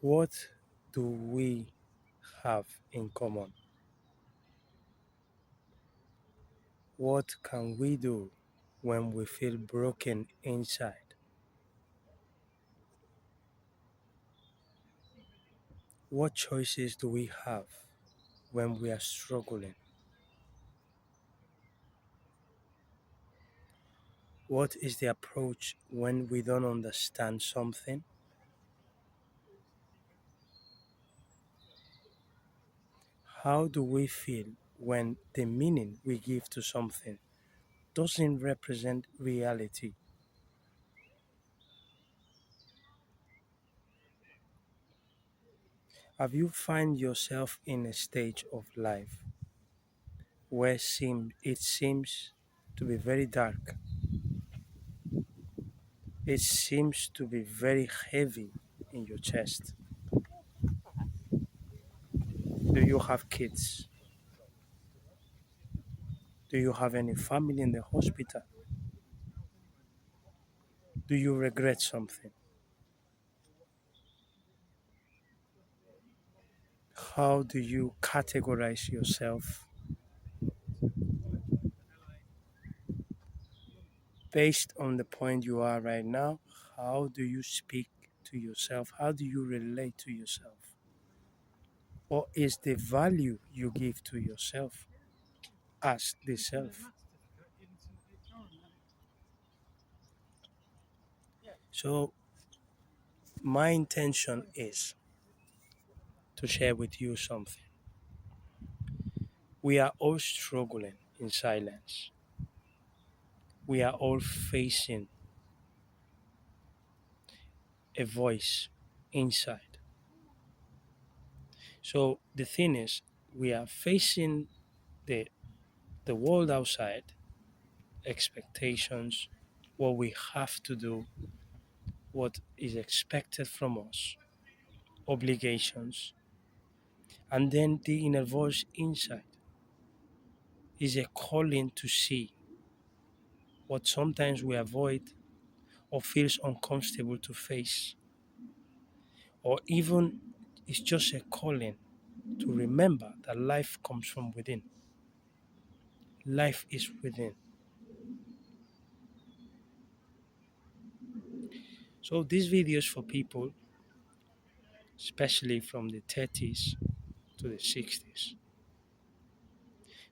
What do we have in common? What can we do when we feel broken inside? What choices do we have when we are struggling? What is the approach when we don't understand something? How do we feel when the meaning we give to something doesn't represent reality? Have you find yourself in a stage of life where it seems to be very dark? It seems to be very heavy in your chest. Do you have kids? Do you have any family in the hospital? Do you regret something? How do you categorize yourself based on the point you are right now? How do you speak to yourself? How do you relate to yourself? What is the value you give to yourself as the self? So, my intention is to share with you something. We are all struggling in silence. We are all facing a voice inside. So the thing is, we are facing the the world outside, expectations, what we have to do, what is expected from us, obligations, and then the inner voice inside is a calling to see what sometimes we avoid or feels uncomfortable to face, or even it's just a calling to remember that life comes from within. Life is within. So this video is for people, especially from the 30s to the 60s,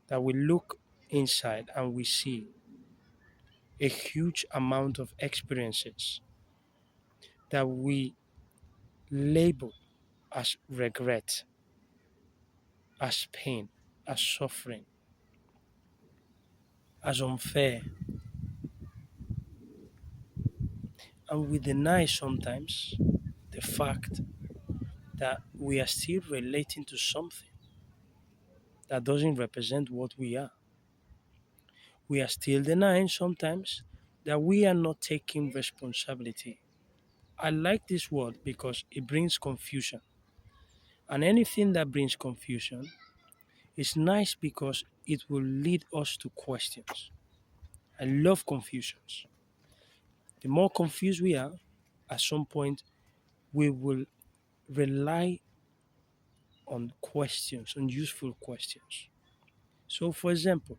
that we look inside and we see a huge amount of experiences that we label as regret, as pain, as suffering, as unfair, and we deny sometimes the fact that we are still relating to something that doesn't represent what we are. We are still denying sometimes that we are not taking responsibility. I like this word because it brings confusion. And anything that brings confusion is nice because it will lead us to questions. I love confusions. The more confused we are, at some point, we will rely on questions, on useful questions. So, for example,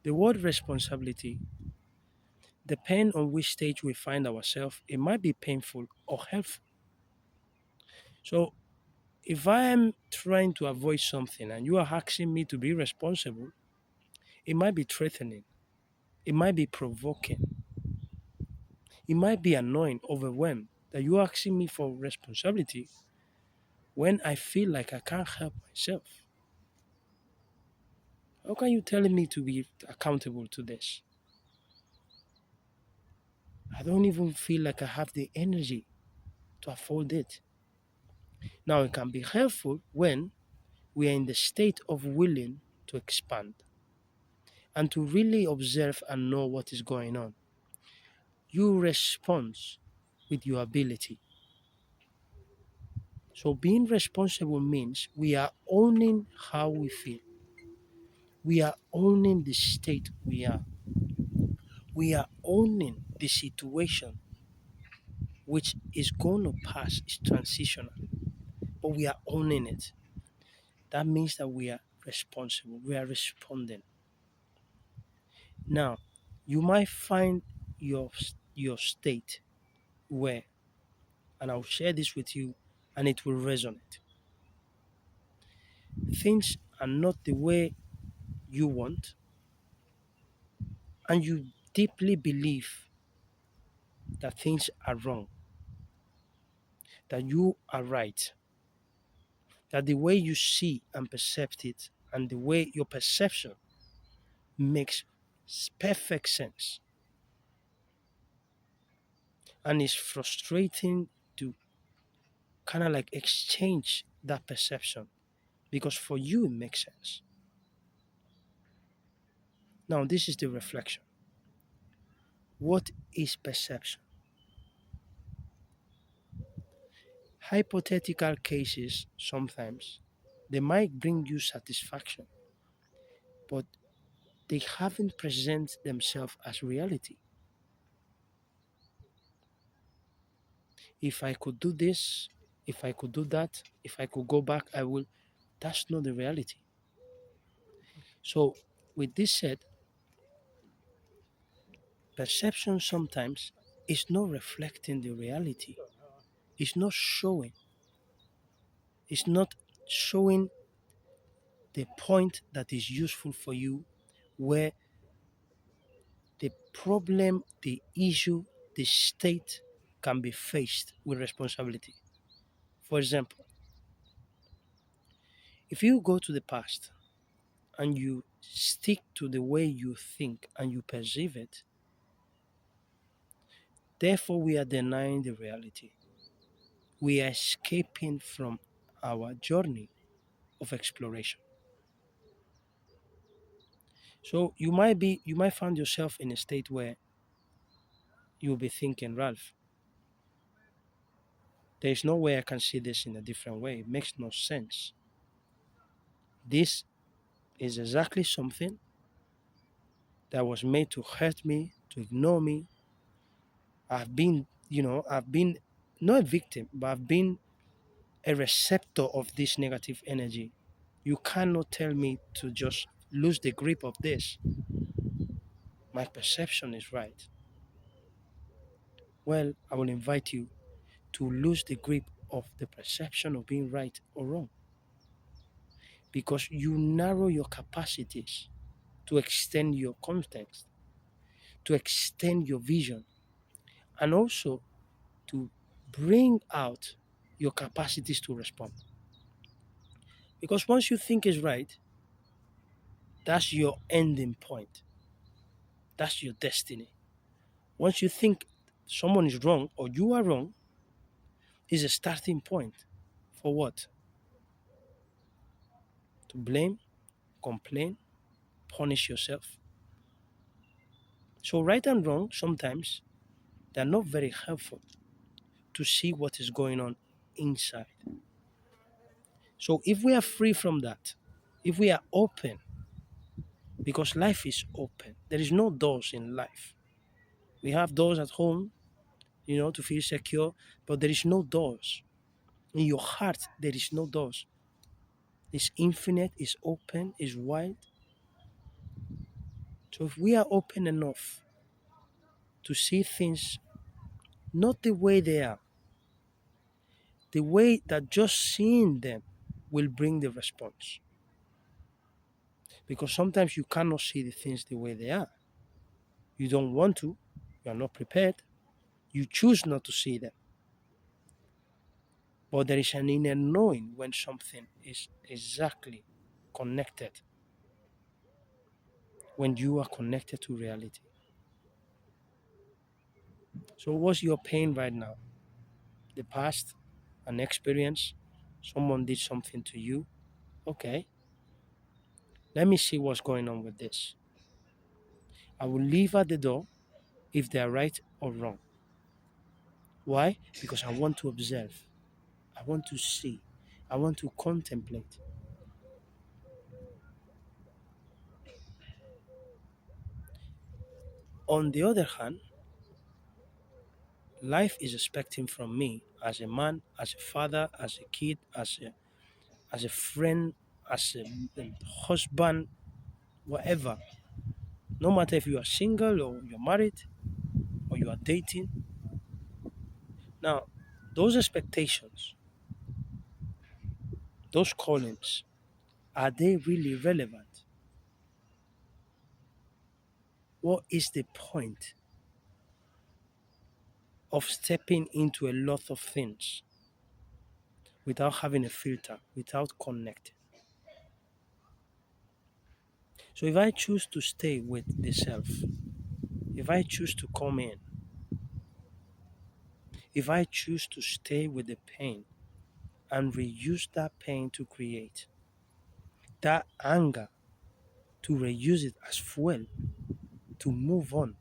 the word responsibility, depend on which stage we find ourselves, it might be painful or helpful. So, if I am trying to avoid something and you are asking me to be responsible, it might be threatening, it might be provoking, it might be annoying, overwhelmed that you're asking me for responsibility when I feel like I can't help myself. How can you tell me to be accountable to this? I don't even feel like I have the energy to afford it. Now, it can be helpful when we are in the state of willing to expand and to really observe and know what is going on. You respond with your ability. So being responsible means we are owning how we feel. We are owning the state we are. We are owning the situation which is going to pass, is transitional. but we are owning it. That means that we are responsible, we are responding. Now, you might find your state where, and I'll share this with you, and it will resonate. Things are not the way you want, and you deeply believe that things are wrong, that you are right, that the way you see and perceive it, and the way your perception makes perfect sense. And it's frustrating to kind of like exchange that perception because for you it makes sense. Now, this is the reflection. What is perception? Hypothetical cases sometimes they might bring you satisfaction, but they haven't presented themselves as reality. If I could do this, if I could do that, if I could go back, I will. That's not the reality. So, with this said, perception sometimes is not reflecting the reality. It's not showing. It's not showing the point that is useful for you, where the problem, the issue, the state can be faced with responsibility. For example, if you go to the past and you stick to the way you think and you perceive it, therefore we are denying the reality. We are escaping from our journey of exploration. So you might find yourself in a state where you'll be thinking, Ralph, there is no way I can see this in a different way. It makes no sense. This is exactly something that was made to hurt me, to ignore me. I've been not a victim, but I've been a receptor of this negative energy. You cannot tell me to just lose the grip of this. My perception is right. Well, I will invite you to lose the grip of the perception of being right or wrong because you narrow your capacities to extend your context, to extend your vision, and also to bring out your capacities to respond. Because once you think is right, that's your ending point, that's your destiny. Once you think someone is wrong or you are wrong, is a starting point for what? To blame, complain, punish yourself. So, right and wrong, sometimes they're not very helpful to see what is going on inside. So, if we are free from that, if we are open, because life is open, there is no doors in life. We have doors at home, to feel secure, but there is no doors. In your heart, there is no doors. It's infinite, it's open, it's wide. So, if we are open enough to see things not the way they are, the way that just seeing them will bring the response. Because sometimes you cannot see the things the way they are. You don't want to, you are not prepared, you choose not to see them. But there is an inner knowing when something is exactly connected, when you are connected to reality. So, what's your pain right now? The past, an experience, someone did something to you. Okay, let me see what's going on with this. I will leave at the door if they are right or wrong. Why? Because I want to observe, I want to see, I want to contemplate. On the other hand, life is expecting from me as a man, as a father, as a kid, as a friend, as a husband, whatever. No matter if you are single or you're married or you are dating. Now, those expectations, those callings, are they really relevant? What is the point of stepping into a lot of things without having a filter, without connecting? So if I choose to stay with the self, if I choose to come in, if I choose to stay with the pain and reuse that pain to create, that anger, to reuse it as fuel to move on,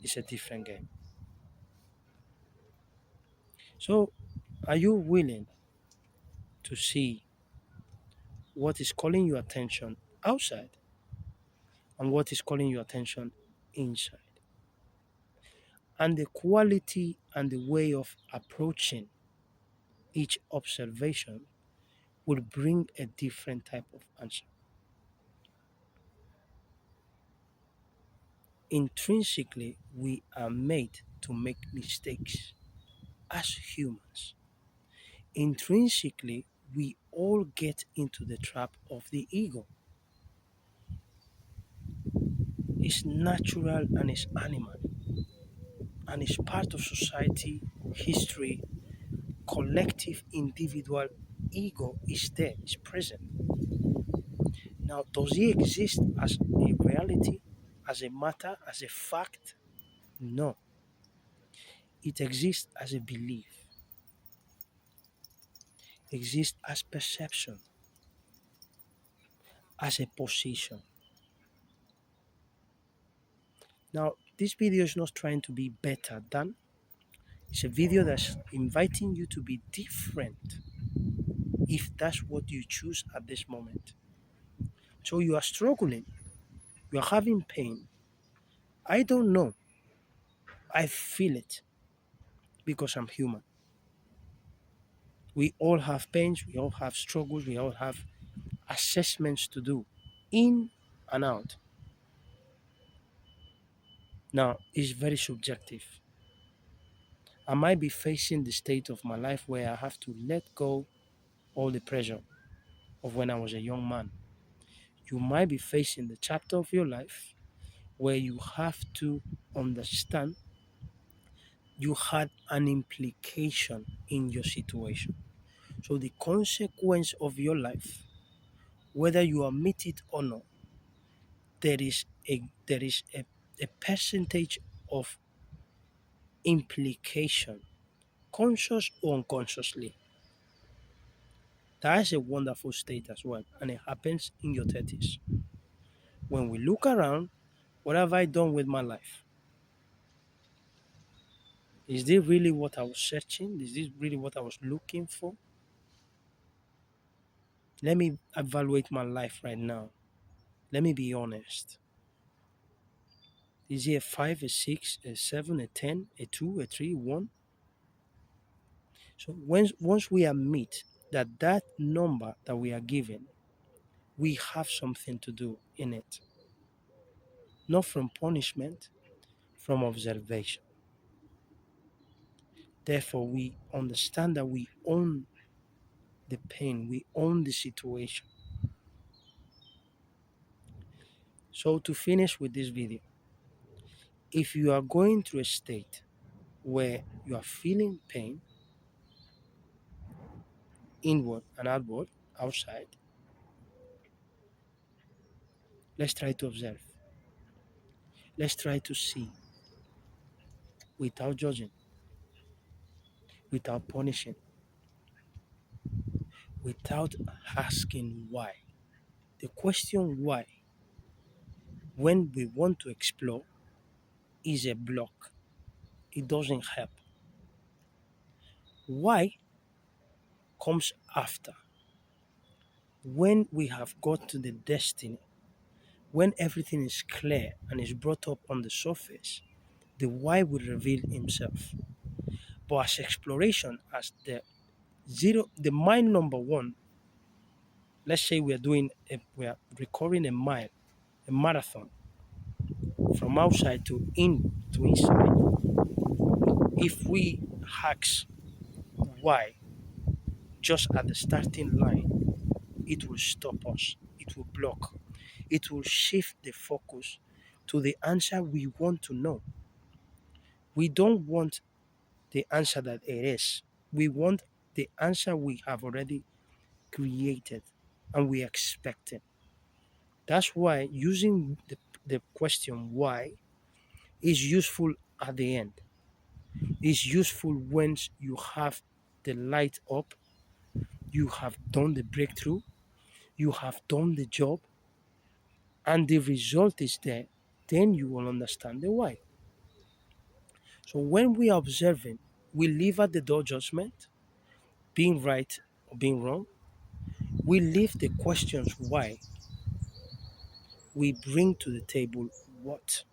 is a different game. So, are you willing to see what is calling your attention outside and what is calling your attention inside? And the quality and the way of approaching each observation will bring a different type of answer. Intrinsically, we are made to make mistakes as humans. Intrinsically, we all get into the trap of the ego. It's natural and it's animal and it's part of society, history, collective, individual ego is there, is present. Now, does it exist as a reality, as a matter, as a fact? No. It exists as a belief, exists as perception, as a position. Now, this video is not trying to be better than, it's a video that's inviting you to be different if that's what you choose at this moment. So you are struggling, you are having pain. I don't know. I feel it because I'm human. We all have pains, we all have struggles, we all have assessments to do in and out. Now, it's very subjective. I might be facing the state of my life where I have to let go all the pressure of when I was a young man. You might be facing the chapter of your life where you have to understand you had an implication in your situation. So the consequence of your life, whether you admit it or not, there is a percentage of implication, conscious or unconsciously. That is a wonderful state as well, and it happens in your 30s. When we look around, what have I done with my life? Is this really what I was searching? Is this really what I was looking for? Let me evaluate my life right now. Let me be honest. Is it a 5, a 6, a 7, a 10, a 2, a 3, 1? So once we admit that that number that we are given, we have something to do in it. Not from punishment, from observation. Therefore, we understand that we own the pain, we own the situation. So to finish with this video, if you are going through a state where you are feeling pain, inward and outward, outside, let's try to observe. Let's try to see without judging, without punishing, without asking why. The question why, when we want to explore, is a block. It doesn't help. Why comes after. When we have got to the destiny, when everything is clear and is brought up on the surface, the why will reveal himself. But as exploration, as the mile number one, let's say we are recording a mile, a marathon from outside to inside. If we ask why just at the starting line, it will stop us, it will block, it will shift the focus to the answer we want to know. We don't want the answer that it is. We want the answer we have already created and we expect it. That's why using the question why is useful at the end. It's useful when you have the light up, you have done the breakthrough, you have done the job, and the result is there. Then you will understand the why. So when we are observing, we leave at the door judgment, being right or being wrong. We leave the questions why. We bring to the table what.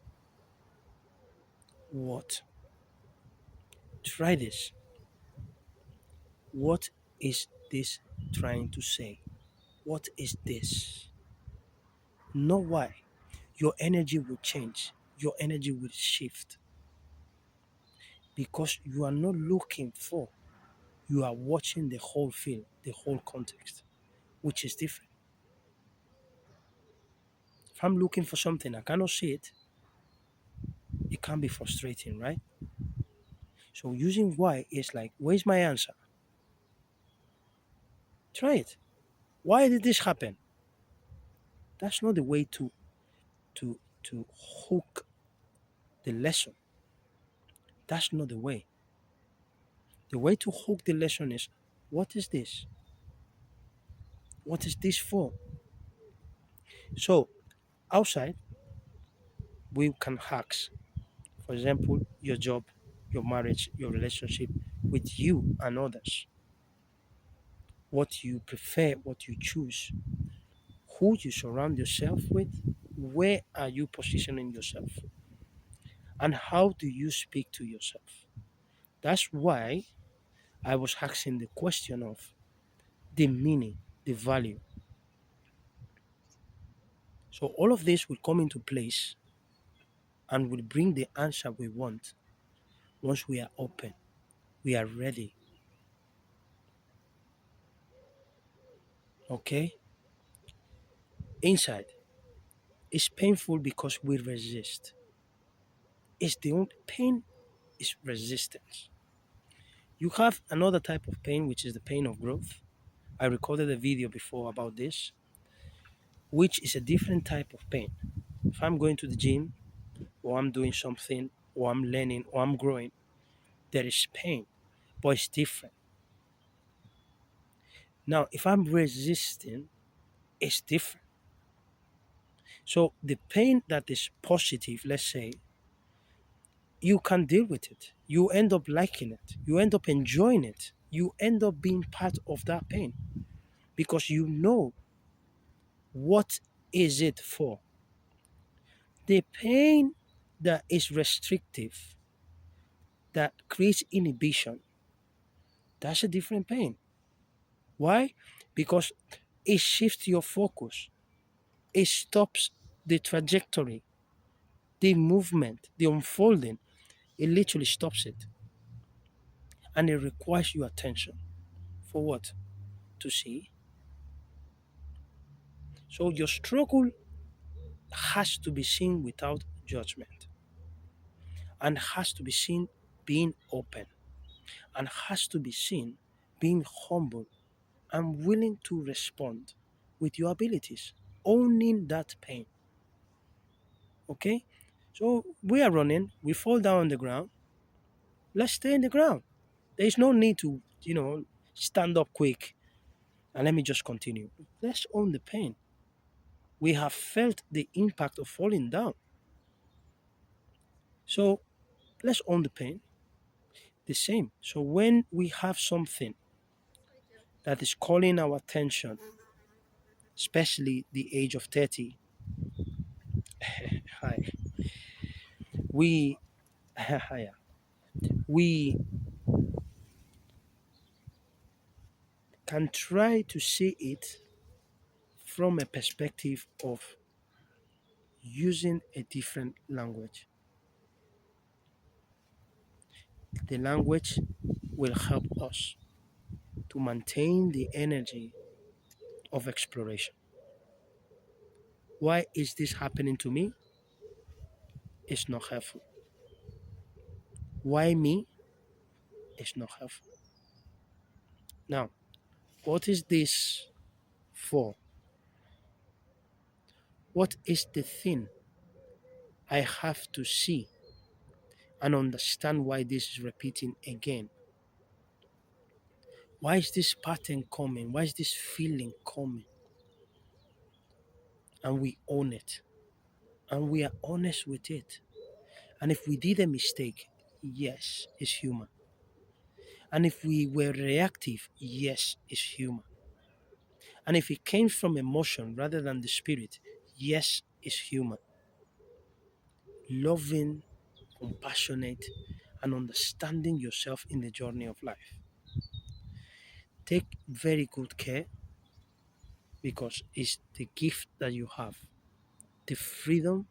What? Try this. What is this trying to say? What is this? Know why. Your energy will change. Your energy will shift because you are not looking for, you are watching the whole field, the whole context, which is different. If I'm looking for something, I cannot see it, it can be frustrating, right? So using why is like, where's my answer? Try it. Why did this happen? That's not the way to hook the lesson. That's not the way. The way to hook the lesson is, what is this? What is this for? So outside, we can hacks. For example, your job, your marriage, your relationship with you and others. What you prefer, what you choose, who you surround yourself with, where are you positioning yourself, and how do you speak to yourself. That's why I was asking the question of the meaning, the value. So all of this will come into place and will bring the answer we want once we are open, we are ready. Okay? Inside, it's painful because we resist. It's the only pain is resistance. You have another type of pain, which is the pain of growth. I recorded a video before about this, which is a different type of pain. If I'm going to the gym, or I'm doing something, or I'm learning, or I'm growing, there is pain, but it's different. Now, if I'm resisting, it's different. So the pain that is positive, let's say, you can deal with it. You end up liking it. You end up enjoying it. You end up being part of that pain because you know what is it for. The pain that is restrictive, that creates inhibition, that's a different pain. Why? Because it shifts your focus. It stops the trajectory, the movement, the unfolding. It literally stops it. And it requires your attention. For what? To see. So your struggle has to be seen without judgment and has to be seen being open and has to be seen being humble and willing to respond with your abilities, owning that pain. Okay? So we are running, we fall down on the ground. Let's stay in the ground. There is no need to, stand up quick and let me just continue. Let's own the pain. We have felt the impact of falling down. So let's own the pain. The same. So when we have something that is calling our attention, especially the age of 30, hi, we Yeah. We can try to see it from a perspective of using a different language. The language will help us to maintain the energy of exploration. Why is this happening to me? It's not helpful. Why me? It's not helpful. Now, what is this for? What is the thing I have to see and understand why this is repeating again? Why is this pattern coming? Why is this feeling coming? And we own it. And we are honest with it. And if we did a mistake, yes, it's human. And if we were reactive, yes, it's human. And if it came from emotion rather than the spirit, yes, it's human. Loving, compassionate, and understanding yourself in the journey of life. Take very good care because it's the gift that you have, the freedom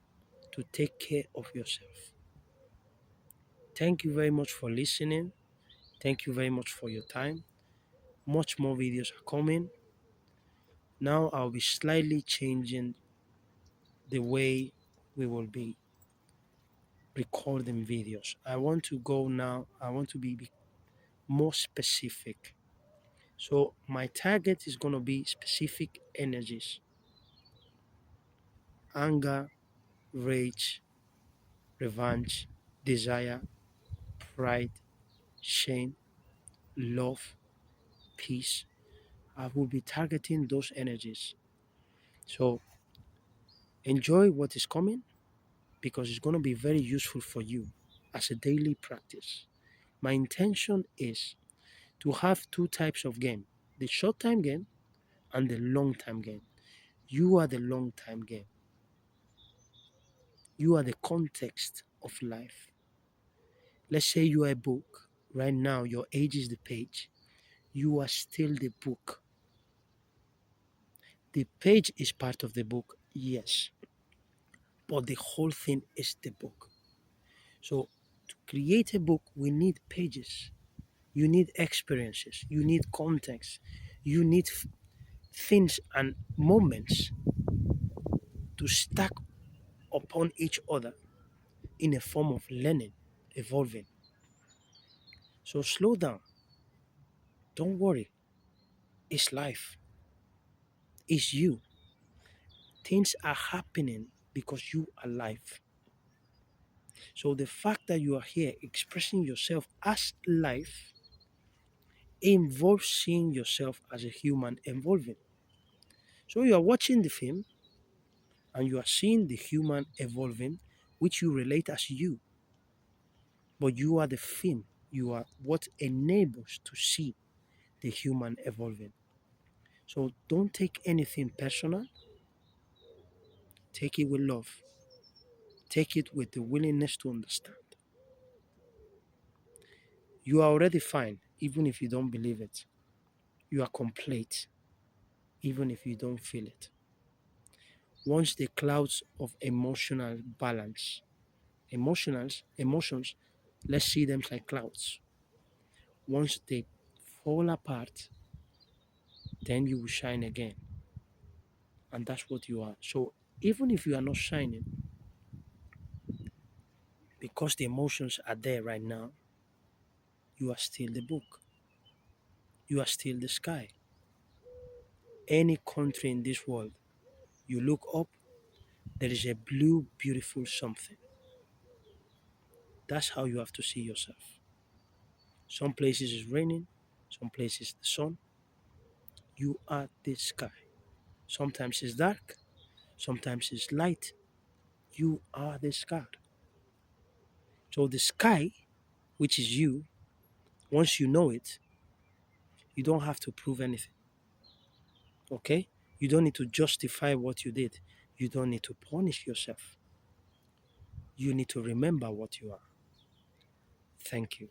to take care of yourself. Thank you very much for listening. Thank you very much for your time. Much more videos are coming. Now I'll be slightly changing the way we will be recording videos. I want to go now, I want to be more specific. So my target is going to be specific energies: anger, rage, revenge, desire, pride, shame, love, peace. I will be targeting those energies. So enjoy what is coming because it's going to be very useful for you as a daily practice. My intention is to have two types of game: the short time game and the long time game. You are the long time game, you are the context of life. Let's say you are a book. Right now, your age is the page. You are still the book. The page is part of the book, yes, but the whole thing is the book. So, to create a book, we need pages. You need experiences. You need context. You need things and moments to stack upon each other in a form of learning, evolving. So, slow down. Don't worry. It's life. It's you. Things are happening because you are alive. So the fact that you are here expressing yourself as life involves seeing yourself as a human evolving. So you are watching the film and you are seeing the human evolving, which you relate as you. But you are the film. You are what enables to see the human evolving. So don't take anything personal. Take it with love. Take it with the willingness to understand. You are already fine, even if you don't believe it. You are complete, even if you don't feel it. Once the clouds of emotional balance, emotions, let's see them like clouds. Once they fall apart, then you will shine again. And that's what you are. So even if you are not shining, because the emotions are there right now, you are still the book. You are still the sky. Any country in this world, you look up, there is a blue, beautiful something. That's how you have to see yourself. Some places it's raining, some places the sun. You are the sky. Sometimes it's dark, sometimes it's light. You are the sky. So the sky, which is you, once you know it, you don't have to prove anything. Okay? You don't need to justify what you did. You don't need to punish yourself. You need to remember what you are. Thank you.